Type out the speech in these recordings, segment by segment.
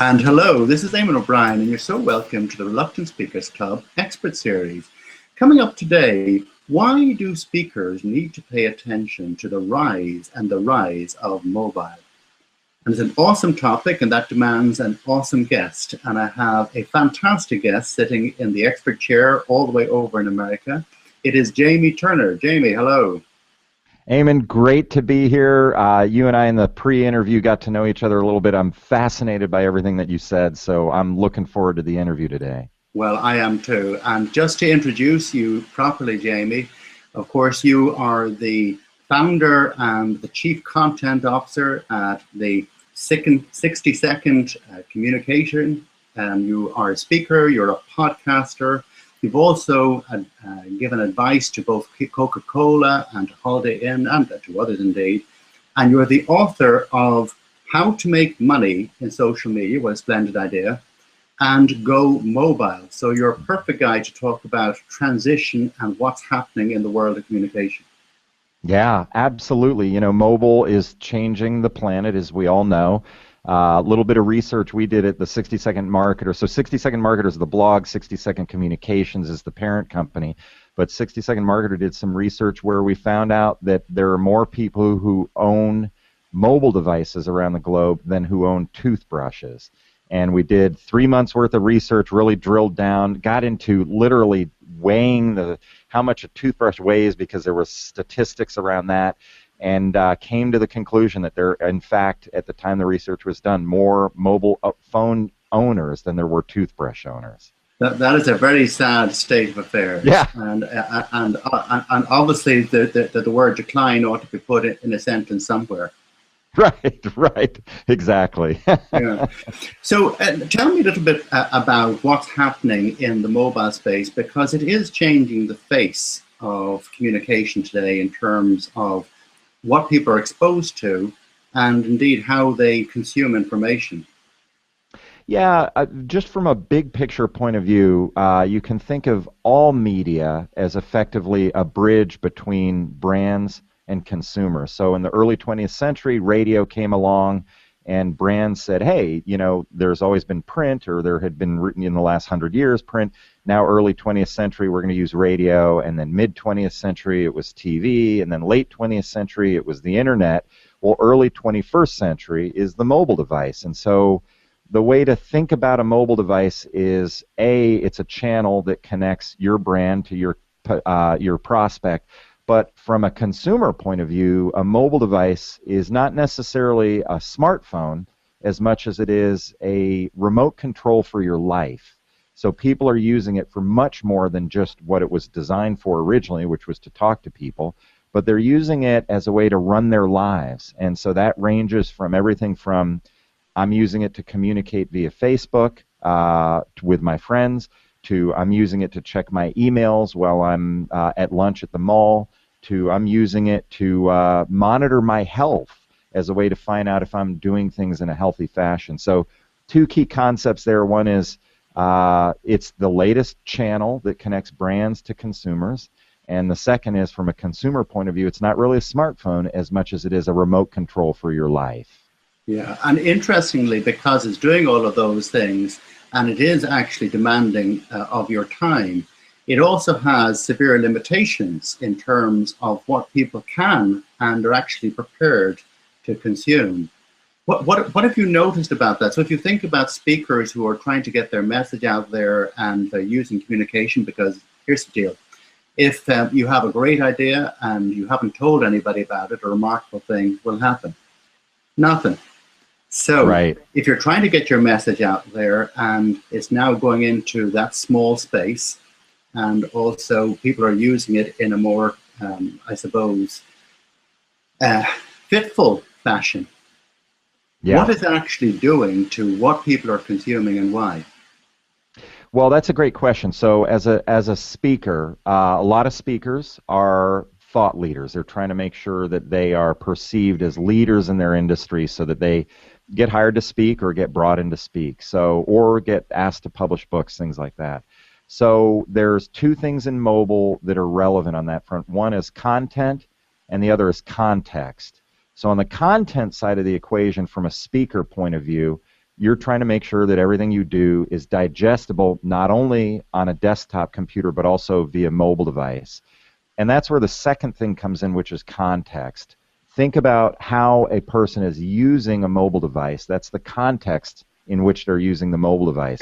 And hello, this is Eamonn O'Brien, and you're so welcome to the Reluctant Speakers Club Expert Series. Coming up today, why do speakers need to pay attention to the rise of mobile? And it's an awesome topic, and that demands an awesome guest. And I have a fantastic guest sitting in the expert chair all the way over in America. It is Jamie Turner. Jamie, hello. Eamon, great to be here. You and I in the pre-interview got to know each other a little bit. I'm fascinated by everything that you said, so I'm looking forward to the interview today. Well, I am too. And just to introduce you properly, Jamie, of course, you are the founder and the chief content officer at the 60 Second Communication. You are a speaker, you're a podcaster. You've also given advice to both Coca-Cola and Holiday Inn and to others indeed. And you're the author of How to Make Money in Social Media, what a splendid idea, and Go Mobile. So you're a perfect guy to talk about transition and what's happening in the world of communication. Yeah, absolutely. You know, mobile is changing the planet, as we all know. A little bit of research we did at the 60 Second Marketer. So 60 Second Marketer is the blog, 60 Second Communications is the parent company. But 60 Second Marketer did some research where we found out that there are more people who own mobile devices around the globe than who own toothbrushes. And we did 3 months worth of research, really drilled down, got into literally weighing how much a toothbrush weighs because there were statistics around that. And came to the conclusion that there, in fact, at the time the research was done, more mobile phone owners than there were toothbrush owners. That is a very sad state of affairs. Yeah. And obviously the word decline ought to be put in a sentence somewhere. Right, exactly. Yeah. So tell me a little bit about what's happening in the mobile space, because it is changing the face of communication today in terms of what people are exposed to, and indeed how they consume information. Yeah, just from a big picture point of view, you can think of all media as effectively a bridge between brands and consumers. So in the early 20th century, radio came along and brands said, hey, you know, there's always been print, or there had been written in the last 100 years print. Now early 20th century, we're going to use radio, and then mid 20th century, it was TV, and then late 20th century, it was the internet. Well, early 21st century is the mobile device. And so the way to think about a mobile device is, A, it's a channel that connects your brand to your prospect. But from a consumer point of view, a mobile device is not necessarily a smartphone as much as it is a remote control for your life. So people are using it for much more than just what it was designed for originally, which was to talk to people, but they're using it as a way to run their lives. And so that ranges from everything from I'm using it to communicate via Facebook with my friends, to I'm using it to check my emails while I'm at lunch at the mall, to I'm using it to monitor my health as a way to find out if I'm doing things in a healthy fashion. So two key concepts there. One is it's the latest channel that connects brands to consumers. And the second is, from a consumer point of view, it's not really a smartphone as much as it is a remote control for your life. Yeah, and interestingly, because it's doing all of those things, and it is actually demanding of your time, it also has severe limitations in terms of what people can and are actually prepared to consume. What have you noticed about that? So if you think about speakers who are trying to get their message out there and they're using communication, because here's the deal. If you have a great idea and you haven't told anybody about it, a remarkable thing will happen. Nothing. So if you're trying to get your message out there and it's now going into that small space, and also people are using it in a more, I suppose, fitful fashion, what is it actually doing to what people are consuming and why? Well, that's a great question. So as a speaker, a lot of speakers are thought leaders. They're trying to make sure that they are perceived as leaders in their industry so that they get hired to speak or get brought in to speak, or get asked to publish books, things like that. So there's two things in mobile that are relevant on that front. One is content, and the other is context. So on the content side of the equation, from a speaker point of view, you're trying to make sure that everything you do is digestible not only on a desktop computer but also via mobile device. And that's where the second thing comes in, which is context. Think about how a person is using a mobile device. That's the context in which they're using the mobile device.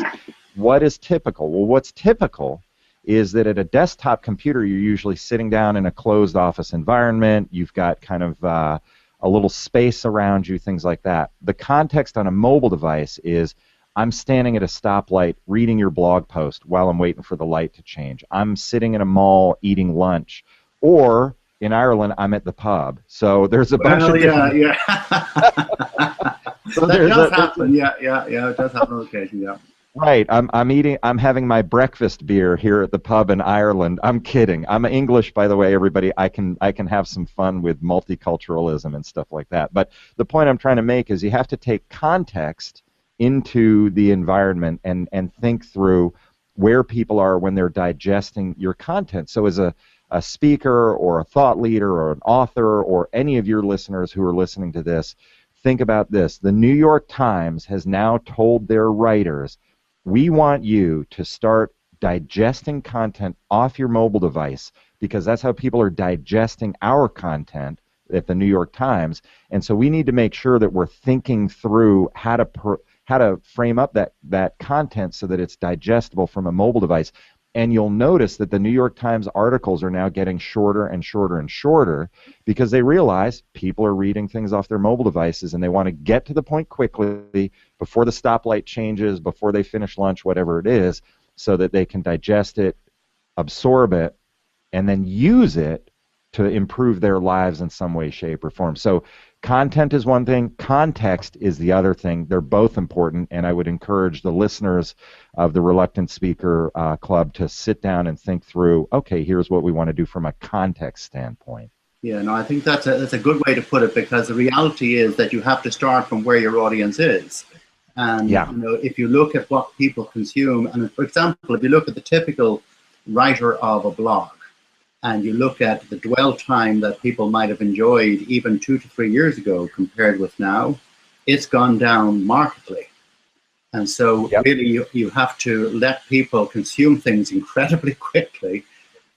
What is typical? Well, what's typical is that at a desktop computer, you're usually sitting down in a closed office environment. You've got kind of a little space around you, things like that. The context on a mobile device is, I'm standing at a stoplight reading your blog post while I'm waiting for the light to change. I'm sitting in a mall eating lunch. Or in Ireland, I'm at the pub. So there's a bunch of different... Yeah. So that does happen. Yeah, it does happen on occasion, yeah. Right. I'm having my breakfast beer here at the pub in Ireland. I'm kidding. I'm English, by the way, everybody. I can have some fun with multiculturalism and stuff like that. But the point I'm trying to make is you have to take context into the environment and think through where people are when they're digesting your content. So as a speaker or a thought leader or an author or any of your listeners who are listening to this, think about this. The New York Times has now told their writers, we want you to start digesting content off your mobile device, because that's how people are digesting our content at the New York Times. And so we need to make sure that we're thinking through how to frame up that content so that it's digestible from a mobile device. And you'll notice that the New York Times articles are now getting shorter and shorter and shorter because they realize people are reading things off their mobile devices and they want to get to the point quickly before the stoplight changes, before they finish lunch, whatever it is, so that they can digest it, absorb it, and then use it to improve their lives in some way, shape, or form. So content is one thing, context is the other thing. They're both important, and I would encourage the listeners of the Reluctant Speaker Club to sit down and think through, okay, here's what we want to do from a context standpoint. Yeah, no, I think that's a good way to put it, because the reality is that you have to start from where your audience is. And you know, if you look at what people consume, and for example, if you look at the typical writer of a blog, and you look at the dwell time that people might have enjoyed even 2 to 3 years ago compared with now, it's gone down markedly. And so really you have to let people consume things incredibly quickly.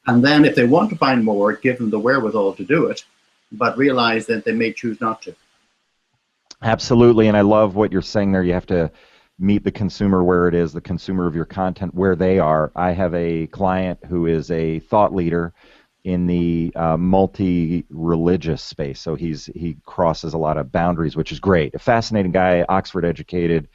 And then if they want to find more, give them the wherewithal to do it, but realize that they may choose not to. Absolutely. And I love what you're saying there. You have to meet the consumer where it is, the consumer of your content where they are. I have a client who is a thought leader in the multi-religious space. So he crosses a lot of boundaries, which is great. A fascinating guy, Oxford educated,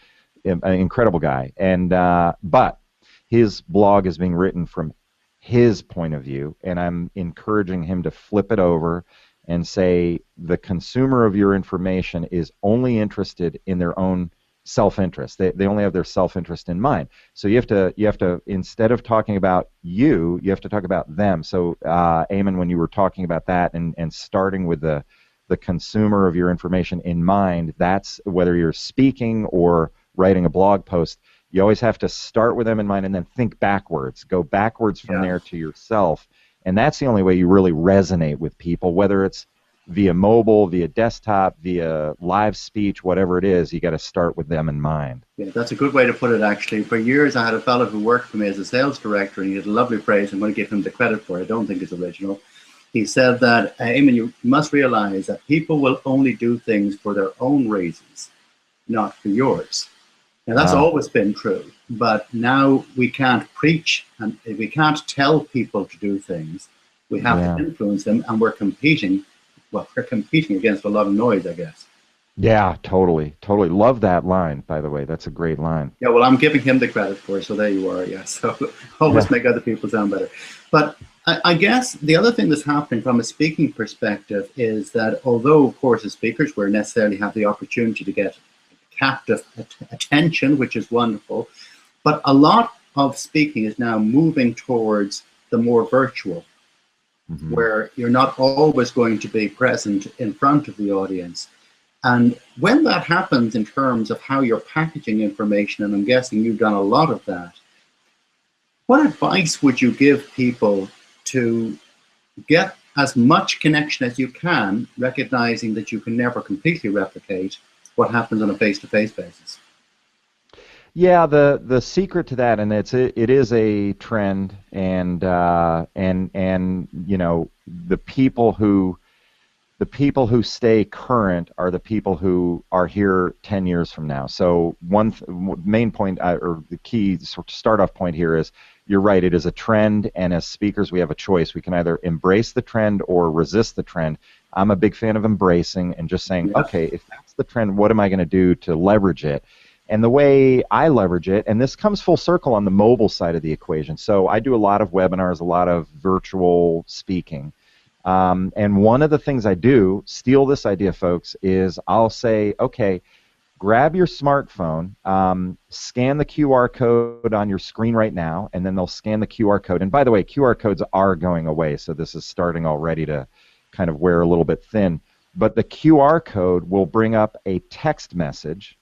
an incredible guy. And but his blog is being written from his point of view, and I'm encouraging him to flip it over and say the consumer of your information is only interested in their own self-interest. They only have their self-interest in mind. So you have to instead of talking about you have to talk about them. So Eamonn, when you were talking about that and starting with the consumer of your information in mind, that's whether you're speaking or writing a blog post, you always have to start with them in mind and then think backwards. Go backwards from there to yourself. And that's the only way you really resonate with people, whether it's via mobile, via desktop, via live speech, whatever it is, you got to start with them in mind. Yeah, that's a good way to put it, actually. For years, I had a fellow who worked for me as a sales director, and he had a lovely phrase. I'm going to give him the credit for it. I don't think it's original. He said that, Eamonn, you must realize that people will only do things for their own reasons, not for yours. Now, that's always been true, but now we can't preach and we can't tell people to do things. We have to influence them, and we're competing. Well, we're competing against a lot of noise, I guess. Yeah, totally. Love that line, by the way. That's a great line. Yeah, well, I'm giving him the credit for it, so there you are, yeah. So always make other people sound better. But I guess the other thing that's happening from a speaking perspective is that although, of course, as speakers, we necessarily have the opportunity to get captive attention, which is wonderful, but a lot of speaking is now moving towards the more virtual, where you're not always going to be present in front of the audience. And when that happens in terms of how you're packaging information, and I'm guessing you've done a lot of that, what advice would you give people to get as much connection as you can, recognizing that you can never completely replicate what happens on a face-to-face basis? Yeah, the secret to that, and it is a trend, and you know, the people who stay current are the people who are here 10 years from now. So main point, or the key sort of start off point here is, you're right, it is a trend, and as speakers we have a choice. We can either embrace the trend or resist the trend. I'm a big fan of embracing and just saying, Yeah. okay, if that's the trend, what am I going to do to leverage it? And the way I leverage it, and this comes full circle on the mobile side of the equation. So I do a lot of webinars, a lot of virtual speaking. And one of the things I do, steal this idea, folks, is I'll say, okay, grab your smartphone, scan the QR code on your screen right now, and then they'll scan the QR code. And by the way, QR codes are going away, so this is starting already to kind of wear a little bit thin. But the QR code will bring up a text message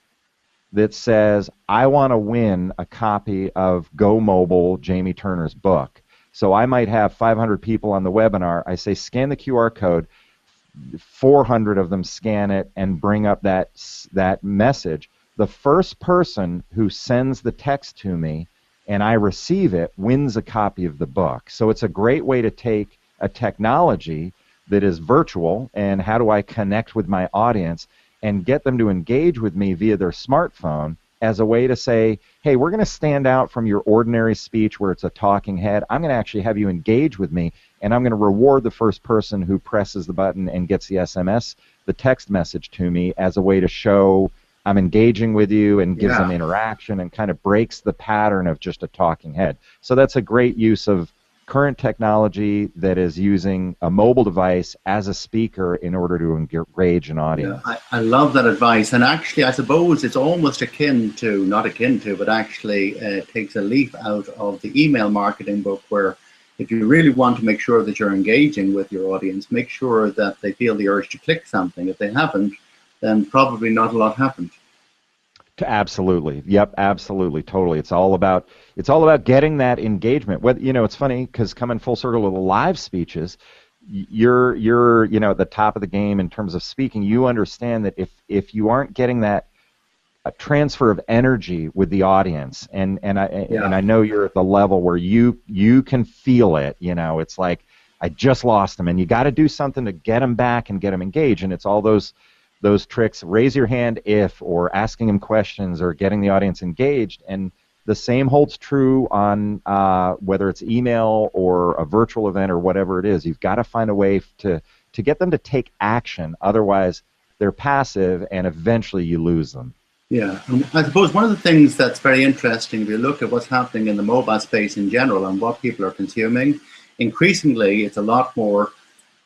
that says, I want to win a copy of Go Mobile, Jamie Turner's book. So I might have 500 people on the webinar. I say, scan the QR code. 400 of them scan it and bring up that message. The first person who sends the text to me and I receive it wins a copy of the book. So it's a great way to take a technology that is virtual, and how do I connect with my audience and get them to engage with me via their smartphone as a way to say, hey, we're going to stand out from your ordinary speech where it's a talking head. I'm going to actually have you engage with me, and I'm going to reward the first person who presses the button and gets the SMS, the text message to me, as a way to show I'm engaging with you, and gives them interaction and kind of breaks the pattern of just a talking head. So that's a great use of current technology that is using a mobile device as a speaker in order to engage an audience. Yeah, I love that advice. And actually, I suppose it's almost akin to, not akin to, but actually takes a leaf out of the email marketing book, where if you really want to make sure that you're engaging with your audience, make sure that they feel the urge to click something. If they haven't, then probably not a lot happened. Absolutely. Yep, absolutely. Totally. It's all about getting that engagement. Whether, you know, it's funny because coming full circle to the live speeches, you're you know, at the top of the game in terms of speaking. You understand that if you aren't getting that transfer of energy with the audience, and I know you're at the level where you can feel it. You know, it's like, I just lost them, and you got to do something to get them back and get them engaged. And it's all those tricks, raise your hand if, or asking them questions, or getting the audience engaged. And the same holds true on whether it's email or a virtual event or whatever it is. You've got to find a way to get them to take action. Otherwise, they're passive, and eventually you lose them. Yeah, and I suppose one of the things that's very interesting, if you look at what's happening in the mobile space in general and what people are consuming, increasingly it's a lot more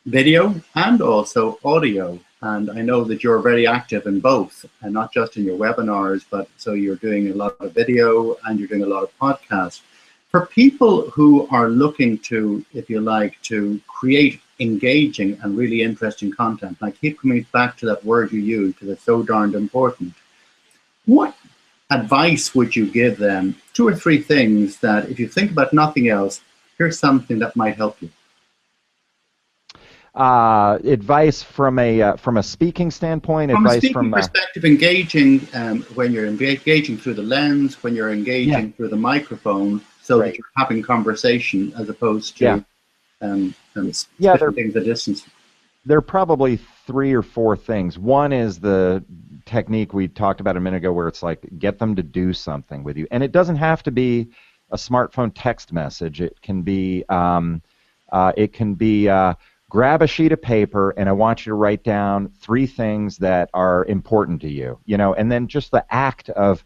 video and also audio. And I know that you're very active in both, and not just in your webinars, but so you're doing a lot of video and you're doing a lot of podcasts. For people who are looking to, if you like, to create engaging and really interesting content, and I keep coming back to that word you use because it's so darned important, what advice would you give them? 2 or 3 things that, if you think about nothing else, here's something that might help you. Advice from a speaking standpoint. From advice a speaking from perspective, engaging when you're engaging through the lens, when you're engaging through the microphone, so that you're having conversation as opposed to things at distance. There are probably 3 or 4 things. One is the technique we talked about a minute ago, where it's like, get them to do something with you, and it doesn't have to be a smartphone text message. It can be grab a sheet of paper, and I want you to write down 3 things that are important to you. You know, and then just the act of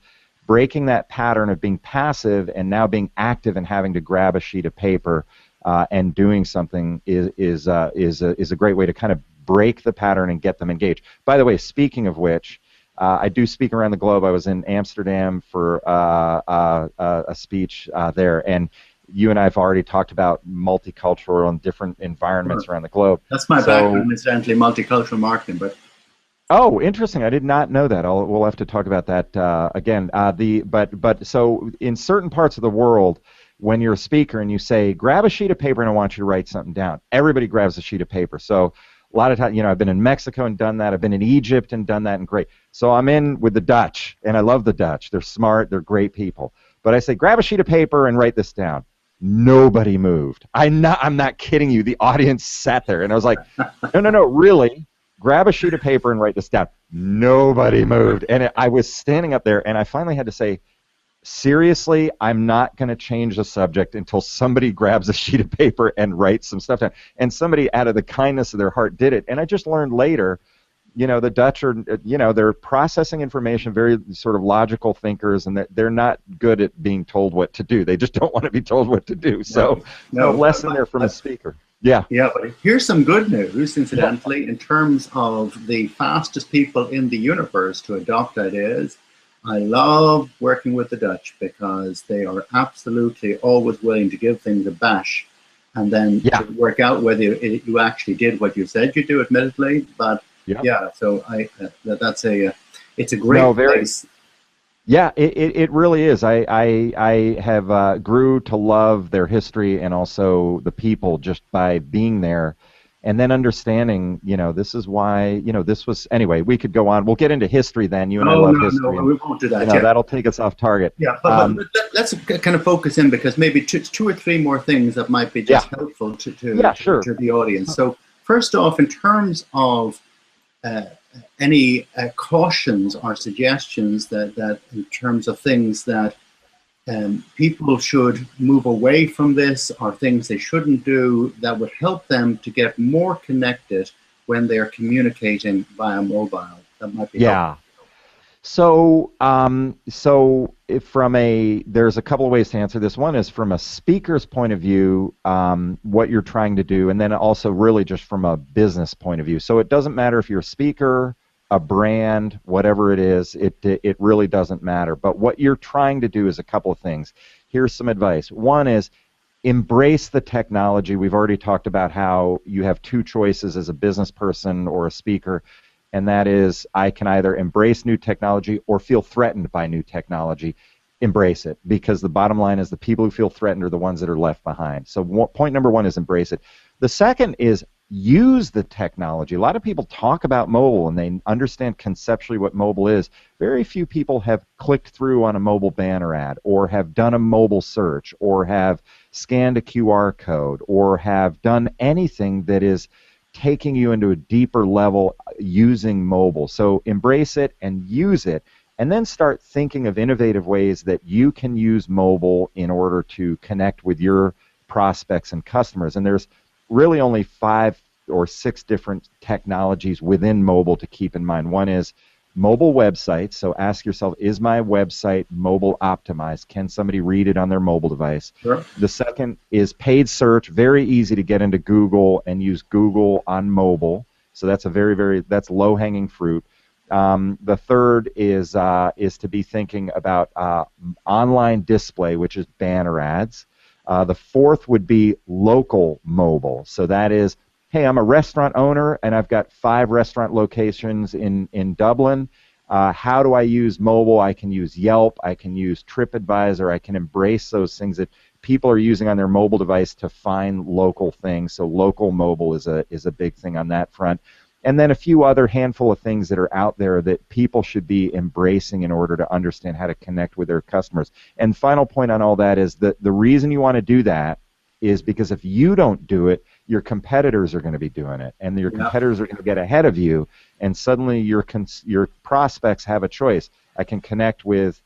breaking that pattern of being passive and now being active and having to grab a sheet of paper and doing something is a great way to kind of break the pattern and get them engaged. By the way, speaking of which, I do speak around the globe. I was in Amsterdam for a speech there, and you and I have already talked about multicultural and different environments around the globe. That's my background, incidentally, multicultural marketing. But oh, interesting! I did not know that. We'll have to talk about that again. So in certain parts of the world, when you're a speaker and you say, grab a sheet of paper and I want you to write something down, everybody grabs a sheet of paper. So a lot of times, I've been in Mexico and done that. I've been in Egypt and done that, and great. So I'm in with the Dutch, and I love the Dutch. They're smart. They're great people. But I say, grab a sheet of paper and write this down. Nobody moved. I'm not kidding you. The audience sat there, and I was like, no, really. Grab a sheet of paper and write this down. Nobody moved. And I was standing up there, and I finally had to say, seriously, I'm not going to change the subject until somebody grabs a sheet of paper and writes some stuff down. And somebody, out of the kindness of their heart, did it. And I just learned later, the Dutch are, they're processing information, very sort of logical thinkers, and they're not good at being told what to do. They just don't want to be told what to do. So, no lesson there from a speaker. Yeah. Yeah, but here's some good news, incidentally, in terms of the fastest people in the universe to adopt ideas. I love working with the Dutch because they are absolutely always willing to give things a bash and then to work out whether you actually did what you said you do, admittedly. But so it's a great place. Yeah, it really is. I have grew to love their history and also the people just by being there, and then understanding, this is why, this was, anyway, we could go on. We'll get into history then. You and I love history. No, we won't do that. That'll take us off target. Yeah, but let's kind of focus in, because maybe two or three more things that might be just helpful to the audience. So first off, in terms of any cautions or suggestions that in terms of things that people should move away from this, or things they shouldn't do that would help them to get more connected when they're communicating via mobile, that might be helpful. So there's a couple of ways to answer this. One is from a speaker's point of view, what you're trying to do, and then also really just from a business point of view. So it doesn't matter if you're a speaker, a brand, whatever it is, it really doesn't matter. But what you're trying to do is a couple of things. Here's some advice. One is embrace the technology. We've already talked about how you have two choices as a business person or a speaker. And that is, I can either embrace new technology or feel threatened by new technology. Embrace it, because the bottom line is the people who feel threatened are the ones that are left behind. So point number one is embrace it. The second is use the technology. A lot of people talk about mobile and they understand conceptually what mobile is. Very few people have clicked through on a mobile banner ad, or have done a mobile search, or have scanned a QR code, or have done anything that is taking you into a deeper level using mobile. So embrace it and use it, and then start thinking of innovative ways that you can use mobile in order to connect with your prospects and customers. And there's really only 5 or 6 different technologies within mobile to keep in mind. One is mobile websites. So ask yourself, is my website mobile optimized? Can somebody read it on their mobile device? Sure. The second is paid search. Very easy to get into Google and use Google on mobile. So that's that's low-hanging fruit. The third is to be thinking about online display, which is banner ads. The fourth would be local mobile. So that is, hey, I'm a restaurant owner and I've got 5 restaurant locations in Dublin. How do I use mobile? I can use Yelp. I can use TripAdvisor. I can embrace those things that people are using on their mobile device to find local things. So local mobile is a big thing on that front. And then a few other handful of things that are out there that people should be embracing in order to understand how to connect with their customers. And final point on all that is that the reason you want to do that is because if you don't do it, your competitors are going to be doing it, and your competitors are going to get ahead of you, and suddenly your prospects have a choice. I can connect with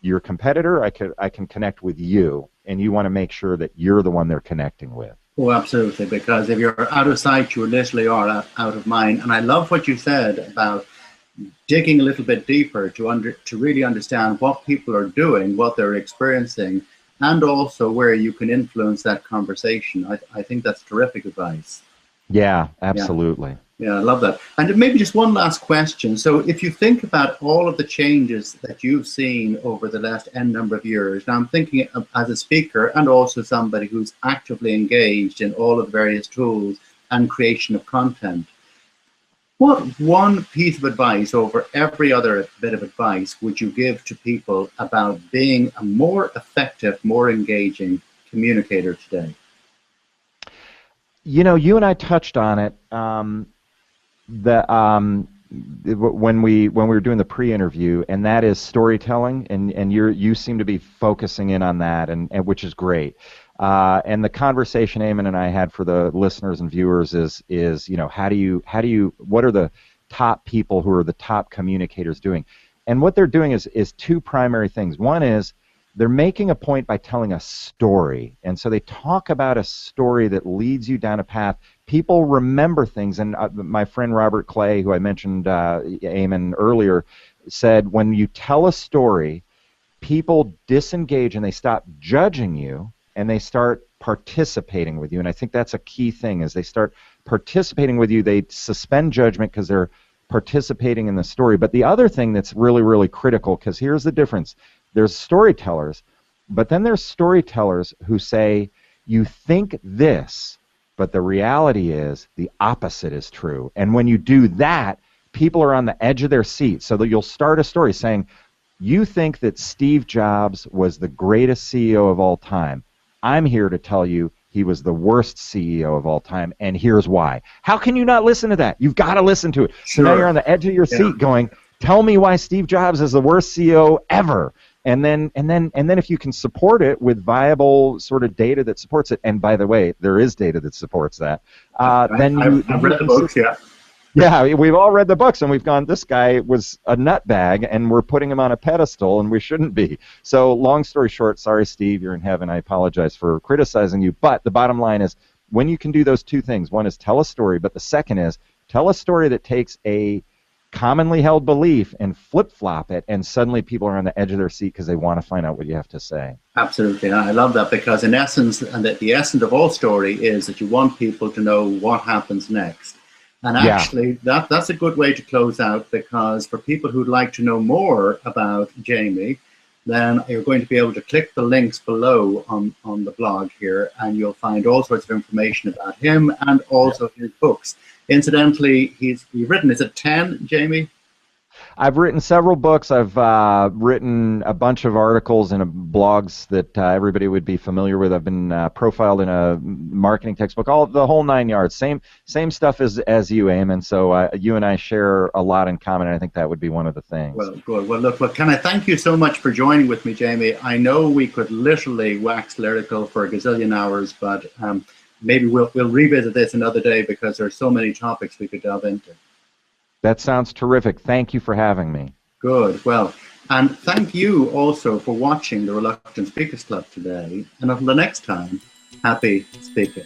your competitor, I can connect with you, and you want to make sure that you're the one they're connecting with. Oh, absolutely, because if you're out of sight, you literally are out of mind. And I love what you said about digging a little bit deeper to really understand what people are doing, what they're experiencing, and also where you can influence that conversation. I think that's terrific advice. Yeah, absolutely. Yeah, I love that. And maybe just one last question. So if you think about all of the changes that you've seen over the last N number of years, now I'm thinking as a speaker and also somebody who's actively engaged in all of the various tools and creation of content, what one piece of advice over every other bit of advice would you give to people about being a more effective, more engaging communicator today? You know, you and I touched on it. the when we were doing the pre-interview, and that is storytelling, and you seem to be focusing in on that, and which is great. And the conversation Eamon and I had for the listeners and viewers is how do you what are the top people who are the top communicators doing? And what they're doing is two primary things. One is they're making a point by telling a story. And so they talk about a story that leads you down a path. People remember things. And my friend Robert Clay, who I mentioned, Eamon, earlier, said when you tell a story, people disengage and they stop judging you and they start participating with you. And I think that's a key thing, is they start participating with you. They suspend judgment because they're participating in the story. But the other thing that's really, really critical, because here's the difference. There's storytellers, but then there's storytellers who say, you think this, but the reality is the opposite is true. And when you do that, people are on the edge of their seat. So that you'll start a story saying, you think that Steve Jobs was the greatest CEO of all time. I'm here to tell you he was the worst CEO of all time, and here's why. How can you not listen to that? You've got to listen to it. Sure. So now you're on the edge of your seat going, tell me why Steve Jobs is the worst CEO ever. And then if you can support it with viable sort of data that supports it, and by the way, there is data that supports that, then I've read the books, yeah. Yeah, we've all read the books, and we've gone, this guy was a nutbag, and we're putting him on a pedestal, and we shouldn't be. So long story short, sorry, Steve, you're in heaven. I apologize for criticizing you. But the bottom line is, when you can do those two things, one is tell a story, but the second is tell a story that takes a commonly held belief and flip-flop it, and suddenly people are on the edge of their seat because they want to find out what you have to say. Absolutely. I love that, because in essence, and the essence of all story is that you want people to know what happens next. And actually, that's a good way to close out, because for people who'd like to know more about Jamie, then you're going to be able to click the links below on the blog here, and you'll find all sorts of information about him and also his books. Incidentally, you've written, is it 10, Jamie? I've written several books. I've written a bunch of articles and blogs that everybody would be familiar with. I've been profiled in a marketing textbook, the whole 9 yards. Same stuff as you, Eamon. So you and I share a lot in common, and I think that would be one of the things. Well, good. Well, look, can I thank you so much for joining with me, Jamie? I know we could literally wax lyrical for a gazillion hours, but maybe we'll revisit this another day, because there's so many topics we could delve into. That sounds terrific. Thank you for having me. Good. Well, and thank you also for watching the Reluctant Speakers Club today. And until the next time, happy speaking.